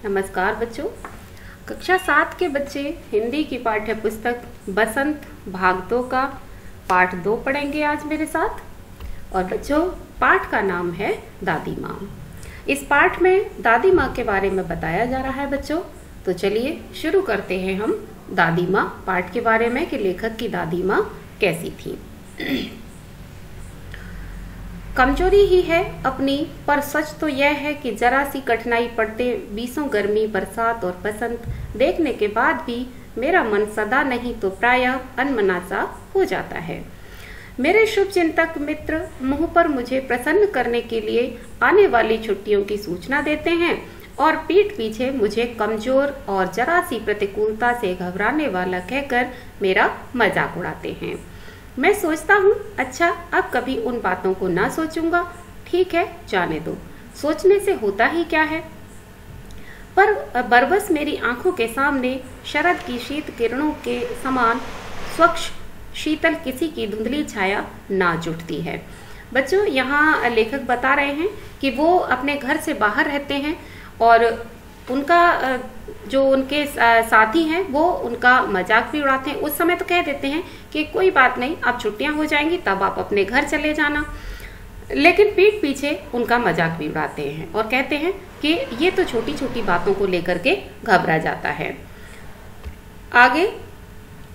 नमस्कार बच्चों। कक्षा 7 के बच्चे हिंदी की पाठ्य पुस्तक बसंत भाग 2 का पाठ 2 पढ़ेंगे आज मेरे साथ। और बच्चों, पाठ का नाम है दादी माँ। इस पाठ में दादी माँ के बारे में बताया जा रहा है बच्चों। तो चलिए शुरू करते हैं हम दादी माँ पाठ के बारे में कि लेखक की दादी माँ कैसी थी। कमजोरी ही है अपनी, पर सच तो यह है कि जरा सी कठिनाई पड़ते बीसों गर्मी, बरसात और बसंत देखने के बाद भी मेरा मन सदा नहीं तो प्रायः अनमना सा हो जाता है। मेरे शुभ चिंतक मित्र मुंह पर मुझे प्रसन्न करने के लिए आने वाली छुट्टियों की सूचना देते हैं और पीठ पीछे मुझे कमजोर और जरा सी प्रतिकूलता से घबराने वाला कहकर मेरा मजाक उड़ाते हैं। मैं सोचता हूँ, अच्छा अब कभी उन बातों को ना सोचूंगा। ठीक है, जाने दो, सोचने से होता ही क्या है। पर बरबस मेरी आंखों के सामने शरद की शीत किरणों के समान स्वच्छ शीतल किसी की धुंधली छाया नाच उठती है। बच्चों, यहाँ लेखक बता रहे हैं कि वो अपने घर से बाहर रहते हैं और उनका जो उनके साथी हैं वो उनका मजाक भी उड़ाते हैं। उस समय तो कह देते हैं कि कोई बात नहीं, अब छुट्टियां हो जाएंगी तब आप अपने घर चले जाना, लेकिन पीठ पीछे उनका मजाक भी उड़ाते हैं और कहते हैं कि ये तो छोटी छोटी बातों को लेकर के घबरा जाता है। आगे,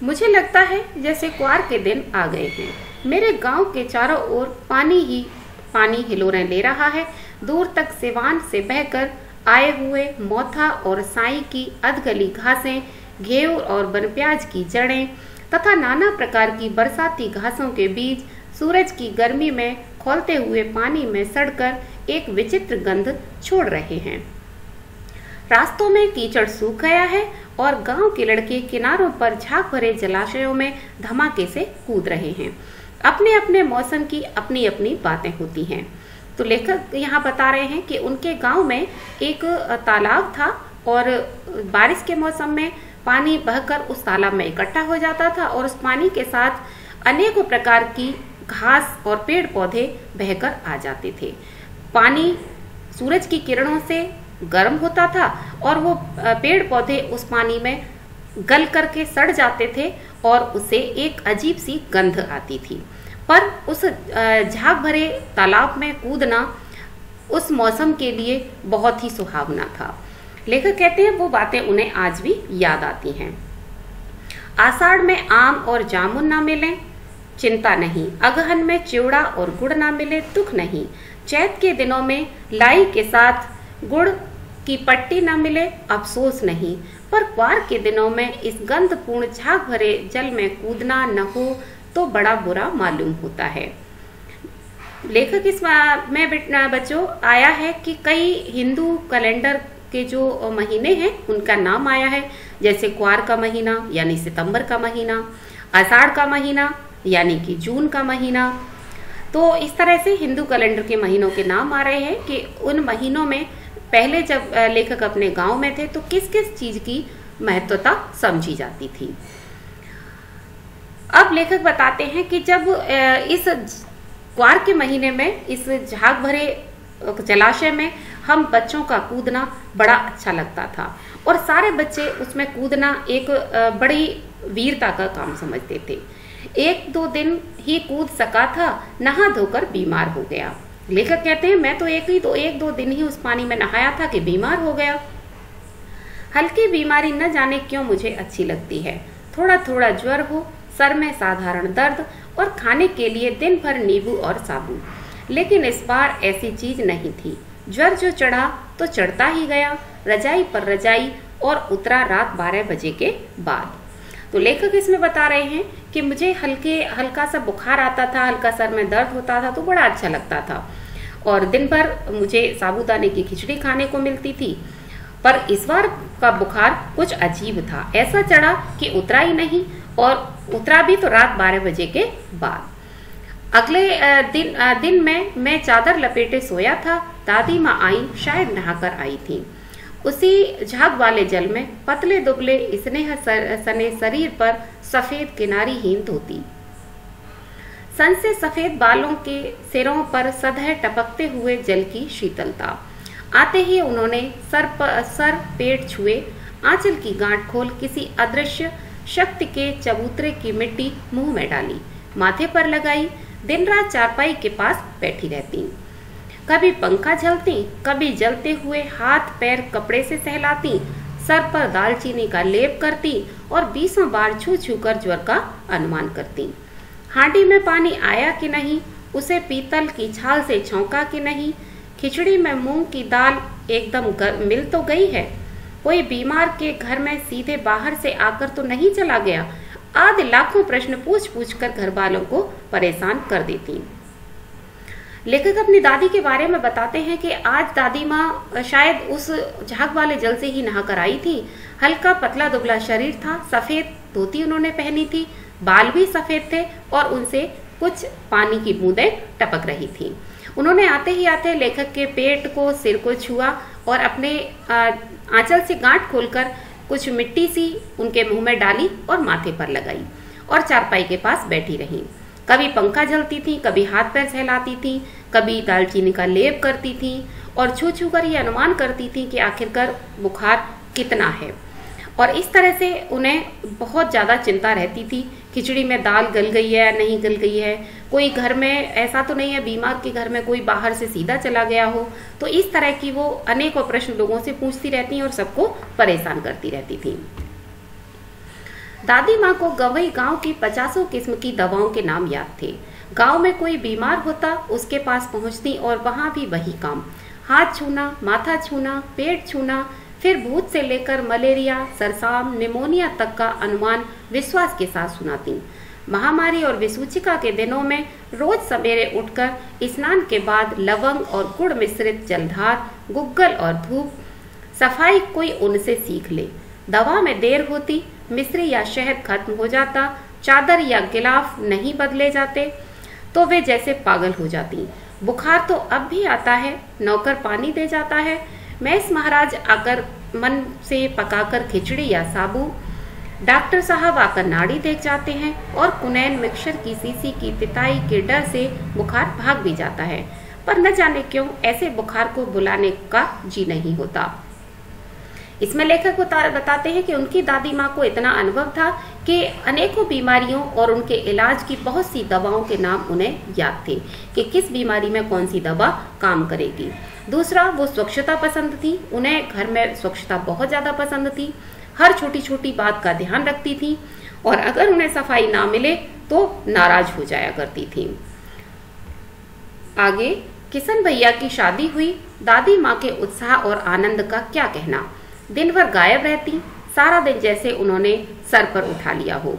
मुझे लगता है जैसे क्वार के दिन आ गए हैं। मेरे गांव के चारों ओर पानी ही पानी हिलोरें ले रहा है। दूर तक सिवान से बहकर आए हुए मोथा और साई की अधगली घासें, घेवर और बनप्याज की जड़ें तथा नाना प्रकार की बरसाती घासों के बीज सूरज की गर्मी में खौलते हुए पानी में सड़कर एक विचित्र गंध छोड़ रहे हैं। रास्तों में कीचड़ सूख गया है और गांव के लड़के किनारों पर झाग भरे जलाशयों में धमाके से कूद रहे हैं। अपने अपने मौसम की अपनी अपनी बातें होती हैं। तो लेखक यहाँ बता रहे हैं कि उनके गांव में एक तालाब था और बारिश के मौसम में पानी बहकर उस तालाब में इकट्ठा हो जाता था और उस पानी के साथ अनेकों प्रकार की घास और पेड़ पौधे बहकर आ जाते थे। पानी सूरज की किरणों से गर्म होता था और वो पेड़ पौधे उस पानी में गल करके सड़ जाते थे और उससे एक अजीब सी गंध आती थी। पर उस झाग भरे तालाब में कूदना उस मौसम के लिए बहुत ही सुहावना था। लेखक कहते हैं वो बातें उन्हें आज भी याद आती हैं। आषाढ़ में आम और जामुन ना मिलें, चिंता नहीं। अगहन में चिवड़ा और गुड़ ना मिले, दुख नहीं। चैत के दिनों में लाई के साथ गुड़ की पट्टी ना मिले, अफसोस नहीं। पर क्वार के दिनों में इस गंधपूर्ण झाग भरे जल में कूदना न हो तो बड़ा बुरा मालूम होता है। लेखक इस में बच्चों आया है कि कई हिंदू कैलेंडर के जो महीने हैं उनका नाम आया है, जैसे क्वार का महीना यानी सितंबर का महीना, आषाढ़ का महीना यानी कि जून का महीना। तो इस तरह से हिंदू कैलेंडर के महीनों के नाम आ रहे हैं कि उन महीनों में पहले जब लेखक अपने गांव में थे तो किस किस चीज की महत्वता समझी जाती थी। अब लेखक बताते हैं कि जब इस क्वार के महीने में इस झाग भरे जलाशय में हम बच्चों का कूदना बड़ा अच्छा लगता था और सारे बच्चे उसमें कूदना एक बड़ी वीरता का काम समझते थे। एक दो दिन ही कूद सका था, नहा धोकर बीमार हो गया। लेखक कहते हैं मैं तो एक दो दिन ही उस पानी में नहाया था कि बीमार हो गया। हल्की बीमारी न जाने क्यों मुझे अच्छी लगती है। थोड़ा थोड़ा ज्वर हो, सर में साधारण दर्द और खाने के लिए दिन भर नींबू और साबुन, लेकिन इस बार ऐसी चीज नहीं थी। ज्वर जो चढ़ा तो चढ़ता ही गया, रजाई पर रजाई, और उतरा रात 12 बजे के बाद। तो लेखक इसमें बता रहे हैं कि मुझे हल्का सा बुखार आता था, हल्का सर में दर्द होता था तो बड़ा अच्छा लगता था और दिन भर मुझे साबूदाने की खिचड़ी खाने को मिलती थी। पर इस बार का बुखार कुछ अजीब था, ऐसा चढ़ा कि उतरा ही नहीं और उतरा भी तो रात 12 बजे के बाद। अगले दिन में मैं चादर लपेटे सोया था। दादी माँ आई, शायद नहाकर आई थी। उसी झाग वाले जल में पतले दुबले स्नेह सने शरीर पर सफेद किनारीहीन धोती, सन से सफेद बालों के सिरों पर सदैव टपकते हुए जल की शीतलता, आते ही उन्होंने सर पेट छुए, आंचल की गांठ खोल किसी अदृश्य शक्ति के चबूतरे की मिट्टी मुंह में डाली, माथे पर लगाई, दिन रात चारपाई के पास बैठी रहती। कभी पंखा झलती, कभी जलते हुए हाथ पैर कपड़े से सहलाती, सर पर दालचीनी का लेप करती और 20 बार छू छू कर ज्वर का अनुमान करती। हांडी में पानी आया कि नहीं, उसे पीतल की छाल से छौंका कि नहीं, खिचड़ी में मूंग की दाल एकदम मिल तो गई है, कोई बीमार के घर में सीधे बाहर से आकर तो नहीं चला गया, आदि लाखों प्रश्न पूछ पूछ कर घर वालों को परेशान कर देती। लेखक अपनी दादी के बारे में बताते हैं कि आज दादी माँ शायद उस झाग वाले जल से ही नहाकर आई थी। हल्का पतला दुबला शरीर था, सफेद धोती उन्होंने पहनी थी, बाल भी सफेद थे और उनसे कुछ पानी की बूंदें टपक रही थी। उन्होंने आते ही आते लेखक के पेट को, सिर को छुआ और अपने आंचल से गांठ खोलकर कुछ मिट्टी सी उनके मुंह में डाली और माथे पर लगाई और चारपाई के पास बैठी रही। कभी पंखा झलती थी, कभी हाथ पैर सहलाती थी, कभी दालचीनी का लेप करती थी और छू छू कर ये अनुमान करती थी कि आखिरकार बुखार कितना है। और इस तरह से उन्हें बहुत ज़्यादा चिंता रहती थी, खिचड़ी में दाल गल गई है या नहीं गल गई है, कोई घर में ऐसा तो नहीं है बीमार के घर में कोई बाहर से सीधा चला गया हो। तो इस तरह की वो अनेकों प्रश्न लोगों से पूछती रहती और सबको परेशान करती रहती थी। दादी माँ को गवई गांव की 50 किस्म की दवाओं के नाम याद थे। गांव में कोई बीमार होता उसके पास पहुंचती और वहां भी वही काम, हाथ छूना, माथा छूना, पेट छूना, फिर भूत से लेकर मलेरिया, सरसाम, निमोनिया तक का अनुमान विश्वास के साथ सुनाती। महामारी और विसूचिका के दिनों में रोज सवेरे उठकर स्नान के बाद लवंग और गुड़ मिश्रित जलधार, गुग्गल और धूप, सफाई कोई उनसे सीख ले। दवा में देर होती, मिश्री या शहद खत्म हो जाता, चादर या गिलाफ नहीं बदले जाते तो वे जैसे पागल हो जाती। बुखार तो अब भी आता है, नौकर पानी दे जाता है, मैस महाराज आकर मन से पकाकर खिचड़ी या साबू, डॉक्टर साहब आकर नाड़ी देख जाते हैं और कुनैन मिक्सर की सीसी की तिताई के डर से बुखार भाग भी जाता है। पर न जाने क्यों ऐसे बुखार को बुलाने का जी नहीं होता। इसमें लेखक बताते हैं कि उनकी दादी माँ को इतना अनुभव था कि अनेकों बीमारियों और उनके इलाज की बहुत सी दवाओं के नाम उन्हें याद थे कि किस बीमारी में कौन सी दवा काम करेगी। दूसरा, वो स्वच्छता पसंद थी, उन्हें घर में स्वच्छता बहुत ज़्यादा पसंद थी, हर छोटी छोटी बात का ध्यान रखती थी और अगर उन्हें सफाई ना मिले तो नाराज हो जाया करती थी। आगे किशन भैया की शादी हुई। दादी माँ के उत्साह और आनंद का क्या कहना, दिन भर गायब रहती, सारा दिन जैसे उन्होंने सर पर उठा लिया हो।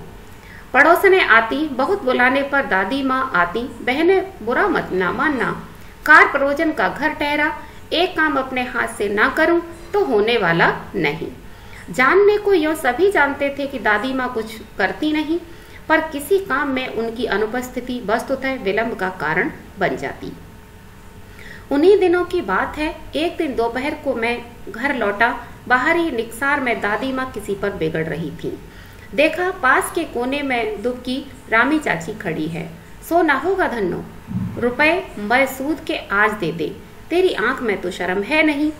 पड़ोसने आती, बहुत बुलाने पर दादी माँ आती, बहनें बुरा मत ना मानना, कार परोजन का घर ठहरा, एक काम अपने हाथ से ना करूं तो होने वाला नहीं। जानने को यूं सभी जानते थे कि दादी माँ कुछ करती नहीं, पर किसी काम में उनकी अनुपस्थिति वस्तुतः विलंब का कारण बन जाती। उन्हीं दिनों की बात है, एक दिन दोपहर को मैं घर लौटा, बाहरी निकसार में दादी माँ किसी पर बिगड़ रही थी। देखा पास के कोने में दुबकी रामी चाची खड़ी है। सो ना होगा धन्नो, रुपए मैं सूद के आज दे दे, तेरी आंख में तो शर्म है नहीं।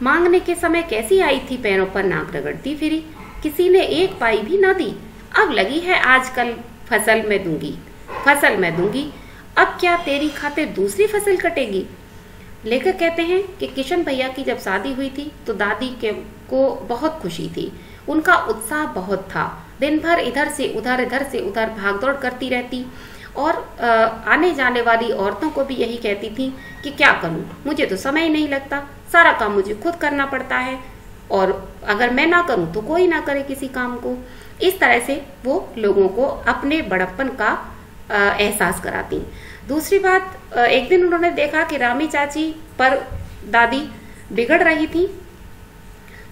मांगने के समय कैसी आई थी, पैरों पर नाक रगड़ती फिरी, किसी ने एक पाई भी ना दी। अब लगी है आजकल फसल में दूंगी, अब क्या तेरी खातिर दूसरी फसल कटेगी। लेखक कहते हैं कि किशन भैया की जब शादी हुई थी तो दादी को बहुत खुशी थी, उनका उत्साह बहुत था, दिन भर इधर से उधर भागदौड़ करती रहती और आने जाने वाली औरतों को भी यही कहती थी कि क्या करूं, मुझे तो समय ही नहीं लगता, सारा काम मुझे खुद करना पड़ता है और अगर मैं ना करूं तो कोई ना करे किसी काम को। इस तरह से वो लोगों को अपने बड़प्पन का एहसास कराती। दूसरी बात, एक दिन उन्होंने देखा कि रामी चाची पर दादी बिगड़ रही थी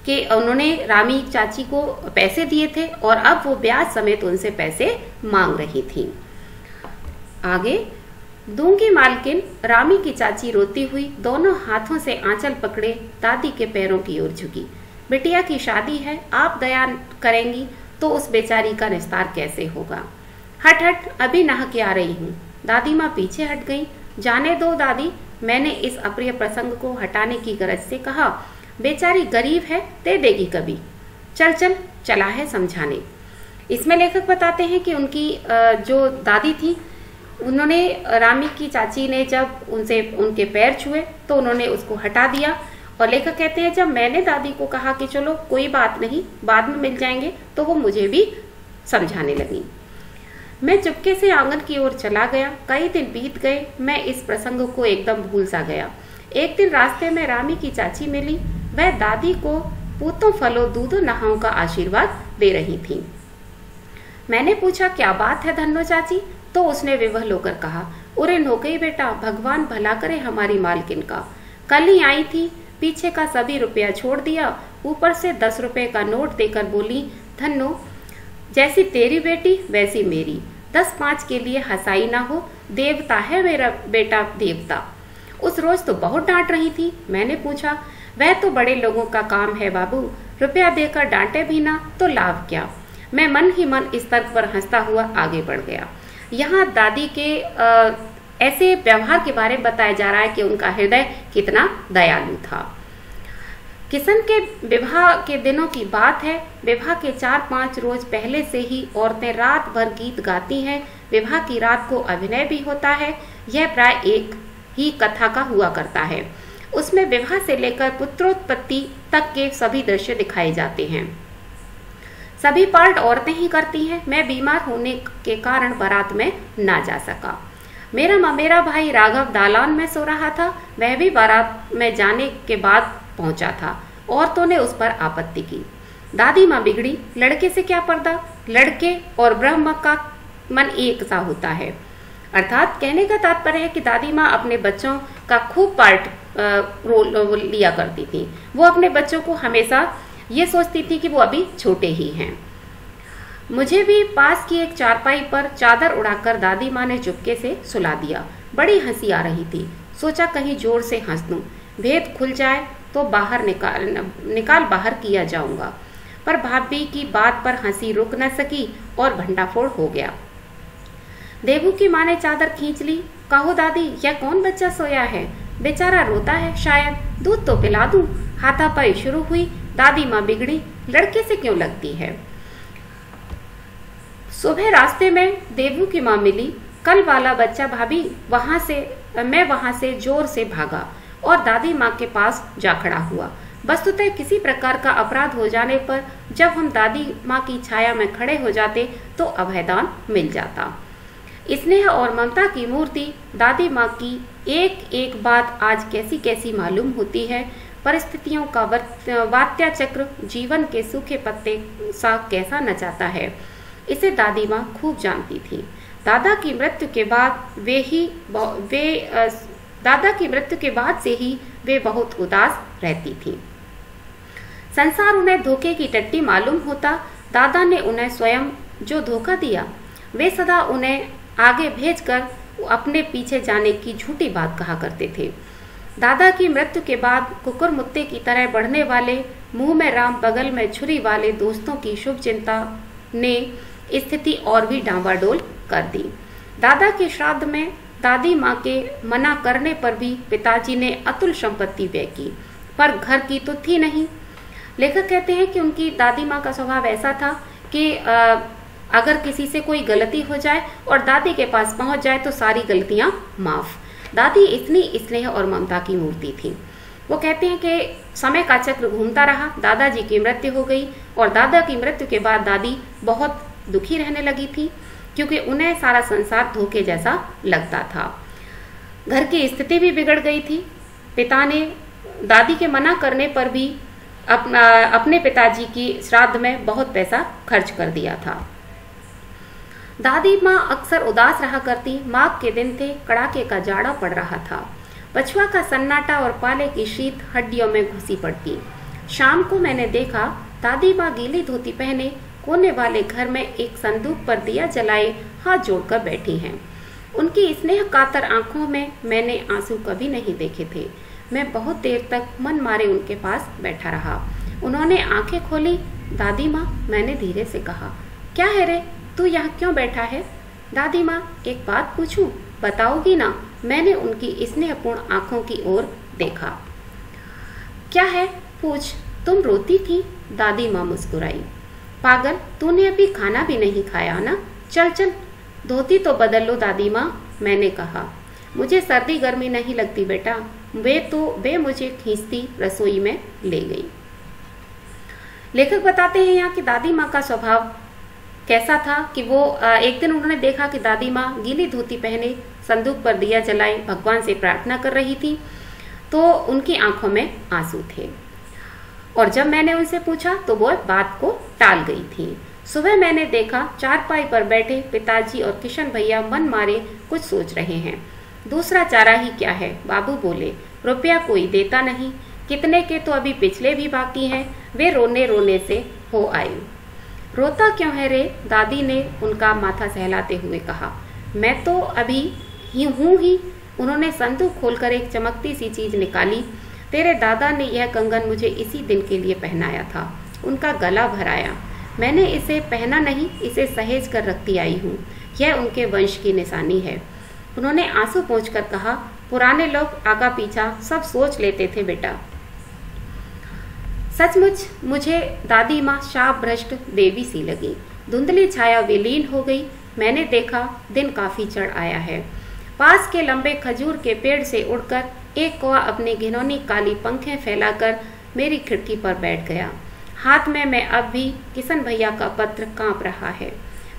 कि उन्होंने रामी चाची को पैसे दिए थे और अब वो ब्याज समेत उनसे पैसे मांग रही थी। आगे, दूंगी मालकिन रामी की चाची रोती हुई दोनों हाथों से आंचल पकड़े दादी के पैरों की ओर झुकी। बिटिया की शादी है, आप दया करेंगी तो उस बेचारी का निस्तार कैसे होगा। हट हट, अभी नहा के आ रही हूँ। दादी माँ पीछे हट गई। जाने दो दादी, मैंने इस अप्रिय प्रसंग को हटाने की गरज से कहा, बेचारी गरीब है, दे देगी कभी। चल चल चला है समझाने। इसमें लेखक बताते हैं कि उनकी जो दादी थी, उन्होंने रामी की चाची ने जब उनसे उनके पैर छुए तो उन्होंने उसको हटा दिया। और लेखक कहते हैं जब मैंने दादी को कहा कि चलो कोई बात नहीं, बाद में मिल जाएंगे, तो वो मुझे भी समझाने लगी। मैं चुपके से आंगन की ओर चला गया। कई दिन बीत गए, मैं इस प्रसंग को एकदम भूल सा गया। एक दिन रास्ते में रामी की चाची मिली। वह दादी को पूतों फलों दूधों नहाओं का आशीर्वाद दे रही थी। मैंने पूछा, क्या बात है धन्नो चाची? तो उसने विवल होकर कहा, उरे हो गई बेटा, भगवान भला करे हमारी मालकिन का। कल ही आई थी, पीछे का सभी रुपया छोड़ दिया, ऊपर से 10 रुपए का नोट देकर बोली, धन्नो जैसी तेरी बेटी वैसी मेरी, 10-5 के लिए हंसाई ना हो, देवता है मेरा बेटा देवता। उस रोज तो बहुत डांट रही थी। मैंने पूछा, वह तो बड़े लोगों का काम है बाबू, रुपया देकर डांटे भी ना तो लाभ क्या। मैं मन ही मन इस तर्क पर हंसता हुआ आगे बढ़ गया। यहाँ दादी के ऐसे व्यवहार के बारे में बताया जा रहा है कि उनका हृदय कितना दयालु था। किशन के विवाह के दिनों की बात है। विवाह के 4-5 रोज पहले से ही औरतें रात भर गीत गाती हैं। विवाह की रात को अभिनय भी होता है। यह प्राय एक ही कथा का हुआ करता है। उसमें विवाह से लेकर पुत्रोत्पत्ति तक के सभी दृश्य दिखाए जाते हैं। सभी पार्ट औरतें ही करती हैं। मैं बीमार होने के कारण बारात में ना जा सका। मेरा ममेरा भाई राघव दालान में सो रहा था। वह भी बारात में जाने के बाद पहुंचा था। औरतों ने उस पर आपत्ति की। दादी माँ बिगड़ी, लड़के से क्या पर्दा, लड़के और ब्रह्म का मन एक सा होता है। अर्थात कहने का तात्पर्य है कि दादी माँ अपने बच्चों का खूब पार्ट रोल लिया करती थी। वो अपने बच्चों को हमेशा ये सोचती थी कि वो अभी छोटे ही हैं। मुझे भी पास की एक चारपाई पर चादर उड़ाकर दादी माँ ने चुपके से सुला दिया। बड़ी हंसी आ रही थी। सोचा कहीं जोर से हंस दूं, भेद खुल जाए तो बाहर निकाल बाहर किया जाऊंगा। पर भाभी की बात पर हंसी रुक न सकी और भंडाफोड़ हो गया। देवू की माँ ने चादर खींच ली। कहो दादी, यह कौन बच्चा सोया है? बेचारा रोता है शायद, दूध तो पिला दूं। हाथापाई शुरू हुई। दादी माँ बिगड़ी, लड़के से क्यों लगती है। सुबह रास्ते में देवू की माँ मिली। कल वाला बच्चा भाभी, मैं वहां से जोर से भागा और दादी माँ के पास जा खड़ा हुआ। वस्तुतः किसी प्रकार का अपराध हो जाने पर जब हम दादी माँ की छाया में खड़े हो जाते तो अभयदान मिल जाता। स्नेह और ममता की मूर्ति दादी माँ की एक एक बात आज कैसी कैसी मालूम होती है। परिस्थितियों का वात्या चक्र जीवन के सूखे पत्ते सा कैसा नचाता है, इसे दादी माँ खूब जानती थी। दादा की मृत्यु के बाद से ही वे बहुत उदास रहती थी। संसार उन्हें धोखे की टट्टी मालूम होता। दादा ने उन्हें स्वयं जो धोखा दिया, वे सदा उन्हें आगे भेजकर अपने पीछे जाने की झूठी बात कहा करते थे। दादा की मृत्यु के बाद कुकुर मुत्ते की तरह बढ़ने वाले, मुंह में राम बगल में छुरी वाले दोस्तों की शुभ चिंता ने स्थिति और भी डांवाडोल कर दी। दादा के श्राद्ध में दादी माँ के मना करने पर भी पिताजी ने अतुल संपत्ति व्यय की, पर घर की तो थी नहीं। लेखक कहते हैं कि उनकी दादी माँ का स्वभाव ऐसा था कि अगर किसी से कोई गलती हो जाए और दादी के पास पहुंच जाए तो सारी गलतियां माफ। दादी इतनी स्नेह और ममता की मूर्ति थी। वो कहते हैं कि समय का चक्र घूमता रहा। दादाजी की मृत्यु हो गई और दादा की मृत्यु के बाद दादी बहुत दुखी रहने लगी थी, क्योंकि उन्हें सारा संसार धोखे जैसा लगता था। घर की स्थिति भी बिगड़ गई थी। पिता ने दादी के मना करने पर भी अपने पिताजी की श्राद्ध में बहुत पैसा खर्च कर दिया था। दादी माँ अक्सर उदास रहा करती। माघ के दिन थे, कड़ाके का जाड़ा पड़ रहा था। पछुआ का सन्नाटा और पाले की शीत हड्डियों में घुसी पड़ती। शाम को मैंने देखा दादी माँ गीली धोती पहने कोने वाले घर में एक संदूक पर दिया जलाए हाथ जोड़कर बैठी हैं। उनकी स्नेह कातर आंखों में मैंने आंसू कभी नहीं देखे थे। मैं बहुत देर तक मन मारे उनके पास बैठा रहा। उन्होंने आंखें खोली। दादी माँ, मैंने धीरे से कहा, क्या है रे, तू यहाँ क्यों बैठा है? दादी माँ, एक बात पूछूं, बताओगी ना? मैंने उनकी स्नेहपूर्ण आंखों की ओर देखा। क्या है, पूछ, तुम रोती थी? दादी माँ मुस्कुराई। पागल, तूने अभी खाना भी नहीं खाया ना? चल चल, धोती तो बदल लो दादी माँ, मैंने कहा। मुझे सर्दी गर्मी नहीं लगती बेटा। वे मुझे खींचती रसोई में ले गई। लेखक बताते हैं यहाँ कि दादी माँ का स्वभाव कैसा था कि वो एक दिन उन्होंने देखा कि दादी माँ गीली धोती पहने संदूक पर दिया जलाए भगवान से प्रार्थना कर रही थी, तो उनकी आंखों में आंसू थे। और जब मैंने उनसे पूछा तो वो बात को टाल गई थी। सुबह मैंने देखा चारपाई पर बैठे पिताजी और किशन भैया मन मारे कुछ सोच रहे हैं। दूसरा चारा ही क्या है, बाबू बोले, रुपया कोई देता नहीं, कितने के तो अभी पिछले भी बाकी हैं। वे रोने रोने से हो आए। रोता क्यों है रे? दादी ने उनका माथा सहलाते हुए कहा। मैं तो अभी हूँ ही। उन्होंने संदूक खोलकर एक चमकती सी चीज निकाली। तेरे दादा ने यह कंगन मुझे इसी दिन के लिए पहनाया था। उनका गला भराया। मैंने इसे पहना नहीं, इसे सहेज कर रखती आई हूँ। यह उनके वंश की निशानी है। उन्होंने आंसू पोंछकर कहा, पुराने लोग आगा पीछा सब सोच लेते थे बेटा। सचमुच मुझे दादी माँ शाप भ्रष्ट देवी सी लगी। धुंधली छाया विलीन हो गई। मैंने देखा दिन काफी चढ़ आया है। पास के लंबे खजूर के पेड़ से उड़कर एक कौवा अपनी घिनौनी काली पंखें फैलाकर मेरी खिड़की पर बैठ गया। हाथ में मैं अब भी किशन भैया का पत्र कांप रहा है।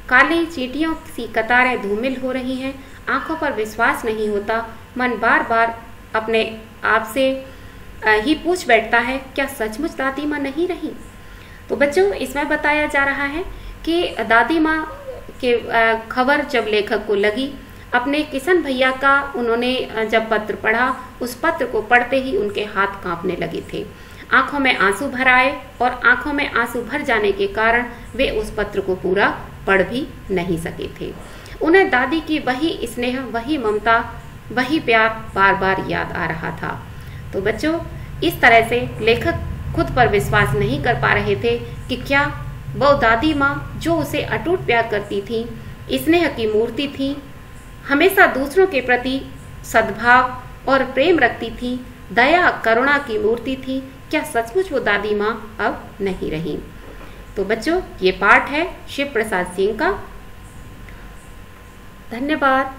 काली चींटियों सी कतारें धूमिल हो रही हैं। आंखों पर विश्वास नहीं होता। मन बार बार अपने आप से ही पूछ बैठता है, क्या सचमुच दादी माँ नहीं रही? तो बच्चों, इसमें बताया जा रहा है कि दादी माँ के खबर जब लेखक को लगी, अपने किशन भैया का उन्होंने जब पत्र पढ़ा, उस पत्र को पढ़ते ही उनके हाथ कांपने लगे थे। आंखों में आंसू भर आए और आंखों में आंसू भर जाने के कारण वे उस पत्र को पूरा पढ़ भी नहीं सके थे। उन्हें दादी की वही स्नेह, वही ममता, वही प्यार बार बार याद आ रहा था। तो बच्चों, इस तरह से लेखक खुद पर विश्वास नहीं कर पा रहे थे कि क्या वो दादी माँ जो उसे अटूट प्यार करती थी, स्नेह की मूर्ति थी, हमेशा दूसरों के प्रति सद्भाव और प्रेम रखती थी, दया करुणा की मूर्ति थी, क्या सचमुच वो दादी माँ अब नहीं रही? तो बच्चों, ये पाठ है शिव प्रसाद सिंह का। धन्यवाद।